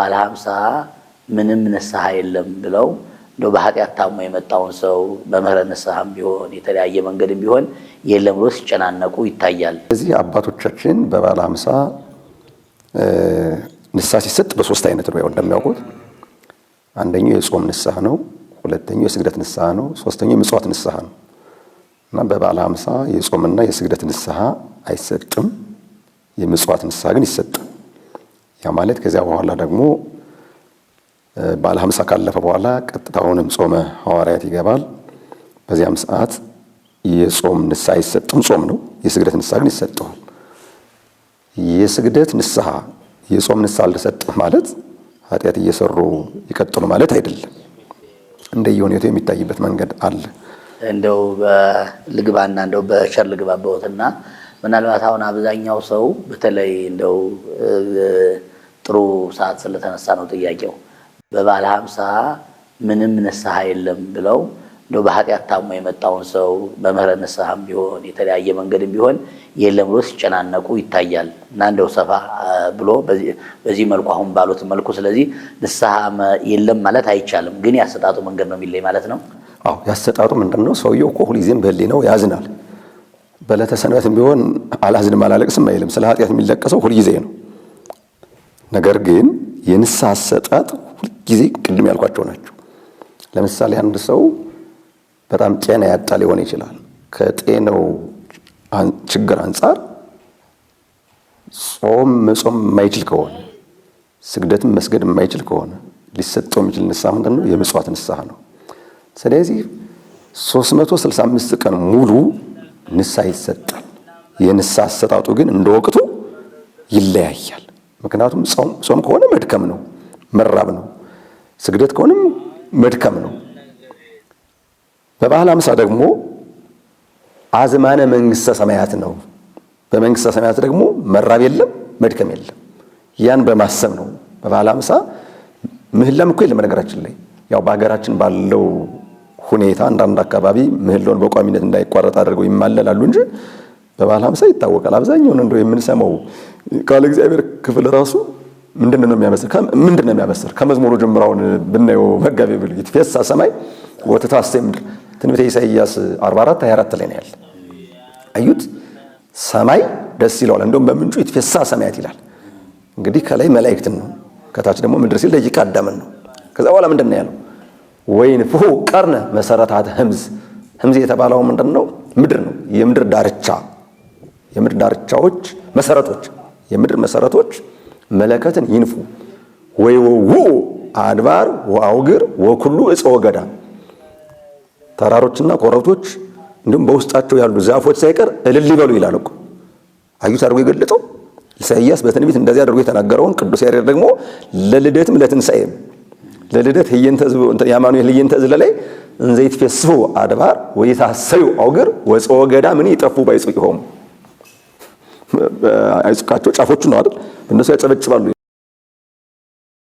በባለ 50 ምንም ንስሐ የለም ብለው እንደው በኃጢአት ታሞ የመጣውን ሰው በምህረት ንስሐም ቢሆን የተለያየ መንገድም ቢሆን የለም ብሎ ሲጨናነቁ ይታያል። እዚህ አባቶቻችን በባለ 50 ንስሐ ሲሰጥ በሶስት አይነት ነው እንደሚያውቁት። አንደኛው የጾም ንስሐ ነው፣ ሁለተኛው የስግደት ንስሐ ነው፣ ሶስተኛው የምጽዋት ንስሐ ነው። እና በባለ 50 የጾምና የስግደት ንስሐ አይሰጥም፣ የምጽዋት ንስሐ ግን ይሰጣል። ያ ማለት ከዚያ በኋላ ደግሞ ባለ 50 ካለፈ በኋላ ቀጥታውንም ጾመ ሐዋርያት ይገባል። በዚያም ሰዓት የጾም ንስሐ አይሰጥም፣ ጾም ነው። የስግደት ንስሐ ግን ይሰጠዋል። የስግደት ንስሐ የጾም ንስሐ አልተሰጠም ማለት ኃጢአት እየሰሩ ይቀጥሉ ማለት አይደለም። እንደየሁኔታው የሚታይበት መንገድ አለ። እንደው በልግባና እንደው በሸር ልግባበውትና ምናልባት አሁን አብዛኛው ሰው በተለይ እንደው ጥሩ ሰዓት ስለተነሳ ነው ጥያቄው። በባለ 50 ምንም ንስሐ የለም ብለው እንደው በኃጢአት ታሞ የመጣውን ሰው በምህረት ንስሐም ቢሆን የተለያየ መንገድም ቢሆን የለም ብሎ ሲጨናነቁ ይታያል። እና እንደው ሰፋ ብሎ በዚህ መልኩ አሁን ባሉት መልኩ ስለዚህ ንስሐ የለም ማለት አይቻልም፣ ግን ያሰጣጡ መንገድ ነው የሚለይ ማለት ነው። አዎ ያሰጣጡ ምንድነው? ሰውየው እኮ ሁልጊዜም በህሊናው ያዝናል። በዕለተ ሰንበትም ቢሆን አላዝንም አላለቅስም አይልም። ስለ ኃጢአት የሚለቀሰው ሁልጊዜ ነው። ነገር ግን የንስሐ አሰጣጥ ሁልጊዜ ቅድም ያልኳቸው ናቸው። ለምሳሌ አንድ ሰው በጣም ጤና ያጣ ሊሆን ይችላል። ከጤናው ችግር አንጻር ጾም መጾም የማይችል ከሆነ ስግደትም መስገድ የማይችል ከሆነ ሊሰጠው የሚችል ንስሐ ምንድነው? የምጽዋት ንስሐ ነው። ስለዚህ 365 ቀን ሙሉ ንስሐ ይሰጣል። የንስሐ አሰጣጡ ግን እንደ ወቅቱ ይለያያል። ምክንያቱም ጾም ከሆነ መድከም ነው፣ መራብ ነው። ስግደት ከሆነም መድከም ነው። በባለ 50 ደግሞ አዝማነ መንግስተ ሰማያት ነው። በመንግስተ ሰማያት ደግሞ መራብ የለም፣ መድከም የለም። ያን በማሰብ ነው በባለ 50 ምህላም እኮ የለም። ነገራችን ላይ ያው በሀገራችን ባለው ሁኔታ አንዳንድ አካባቢ ምህላውን በቋሚነት እንዳይቋረጥ አድርገው ይማለላሉ እንጂ በባለ 50 ይታወቃል። አብዛኛውን እንደው የምንሰማው ቃል እግዚአብሔር ክፍል ራሱ ምንድነው የሚያበስር ከመዝሙሩ ጀምራውን ብናየው መጋቤ ብሉይ ይትፌሳ ሰማይ ወትታሰይ ምድር ትንቢተ ኢሳይያስ 44:24 ላይ ነው ያለ። አዩት ሰማይ ደስ ይለዋል፣ እንደውም በምንጩ ይትፌሳ ሰማያት ይላል። እንግዲህ ከላይ መላእክትን ነው፣ ከታች ደግሞ ምድር ሲል ደቂቀ አዳምን ነው። ከዛ በኋላ ምንድነው ያለው? ወይንፍሑ ቀርነ መሰረታት ህምዝ የተባለው ምንድነው? ምድር ነው። የምድር ዳርቻ የምድር ዳርቻዎች መሰረቶች የምድር መሰረቶች መለከትን ይንፉ ወይወው አድባር ወአውግር ወኩሉ እፀ ወገዳም ተራሮችና ኮረብቶች እንዲሁም በውስጣቸው ያሉ ዛፎች ሳይቀር እልል ይበሉ ይላል እኮ። አዩት አድርጎ የገለጸው ኢሳይያስ በትንቢት እንደዚህ አድርጎ የተናገረውን ቅዱስ ያሬድ ደግሞ ለልደትም ለትንሣኤም ለልደት የአማኑኤል ህየንተ ዝለላይ እንዘ ይትፌስሑ አድባር ወይታሰዩ አውግር ወፀ ወገዳም ምን ይጠፉ ባይጽቂሆሙ አይጽቃቸው ጫፎቹ ነው አይደል? እነሱ ያጨበጭባሉ።